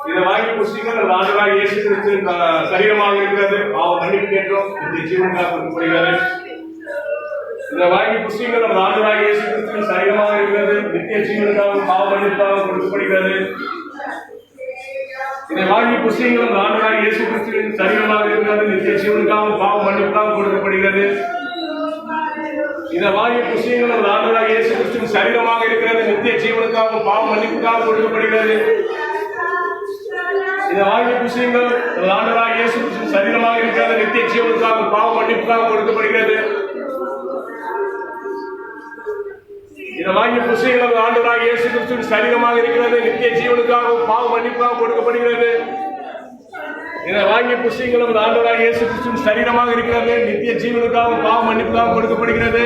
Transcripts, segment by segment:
இதை வாங்கி புஸ்திகள் நம்ம ஆண்டவராகிய இயேசு கிறிஸ்துவின் சரீரமாக இருக்கிறது. பாவம் மன்னிப்பு கேட்டோம், இந்த ஜீவனுக்காக கொடுக்கப்படுகிறது. இதை வாங்கி புஸ்திகள் நம்ம ஆண்டவராகிய இயேசு கிறிஸ்துவின் சரீரமாக இருக்கிறது. நித்திய ஜீவனுக்காக பாவ மன்னிப்புக்காக கொடுக்கப்படுகிறது. இதை வாங்கி புஸ்திகள் நம்ம ஆண்டவராகிய இயேசு கிறிஸ்துவின் சரீரமாக இருக்கிறது. நித்திய ஜீவனுக்காக பாவ மன்னிப்புக்காக கொடுக்கப்படுகிறது. இதை வாங்கி புஸ்திகள் நம்ம ஆண்டவராகிய இயேசு கிறிஸ்துவின் சரீரமாக இருக்கிறது. நித்திய ஜீவனுக்காக பாவ மன்னிப்புக்காக கொடுக்கப்படுகிறது. இதை வாங்கி புஸ்திகள் நம்ம ஆண்டவராகிய இயேசு கிறிஸ்துவின் சரீரமாக இருக்கிறது. நித்திய ஜீவனுக்காக பாவ மன்னிப்புக்காக கொடுக்கப்படுகிறது. இதை வாங்கி புஸ்திகள் ஆண்டவராகிய இயேசு கிறிஸ்துவின் சரீரமாக இருக்கிறது. நித்திய ஜீவனுக்காக பாவ மன்னிப்புக்காக கொடுக்கப்படுகிறது. இதை வாங்கி புஸ்திகள் ஆண்டவராகிய இயேசு கிறிஸ்துவின் சரீரமாக இருக்கிறது. நித்திய ஜீவனுக்காக பாவ மன்னிப்புக்காக கொடுக்கப்படுகிறது.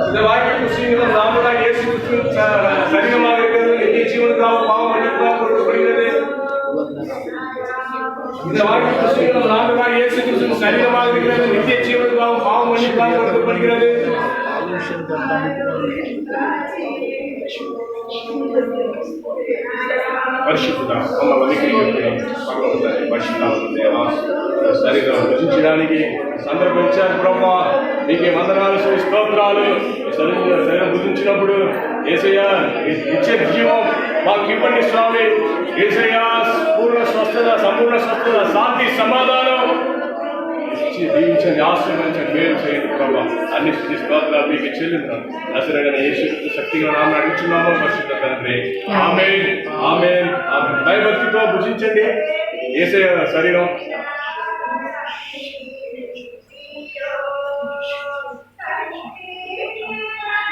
இதை வாங்கி புஸ்திகள் ஆண்டவராகிய இயேசு கிறிஸ்துவின் சரீரமாக இருக்கிறது. நித்திய ஜீவனுக்காக பாவ மன்னிப்புக்காக கொடுக்கப்படுகிறது. இந்த வாங்கி புஸ்திகள் ஆண்டவராகிய இயேசு கிறிஸ்துவின் சரீரமாக இருக்கிறது. நித்திய ஜீவனுக்காக பாவ மன்னிப்புக்காக கொடுக்கப்படுகிறது. పరిశుద్ధుడా మమ్మల్ని శరీరం భుజించడానికి సందర్భం ఇచ్చారు బ్రహ్మ. నీకే వందనాలు, స్తోత్రాలు. శరీరం భుజించినప్పుడు యేసయ్యా ఇచ్చే జీవం మాకు ఇవ్వండి స్వామి. యేసయ్యా పూర్ణ స్వస్థత, సంపూర్ణ స్వస్థత, శాంతి, సమాధానం దీవించండి, ఆశీర్వదించండి, మేలు చేయండి ప్రభావ. అన్ని స్థితి స్తోత్రాలు మీకు చెల్లించాను. నజరేయుడైన యేసు శక్తిగా నామమున అడుగుచున్నాము పరిశుద్ధ తండ్రి. ఆమేన్, ఆమేన్, ఆమేన్. భయభక్తితో భుజించండి యేసయ్య శరీరం.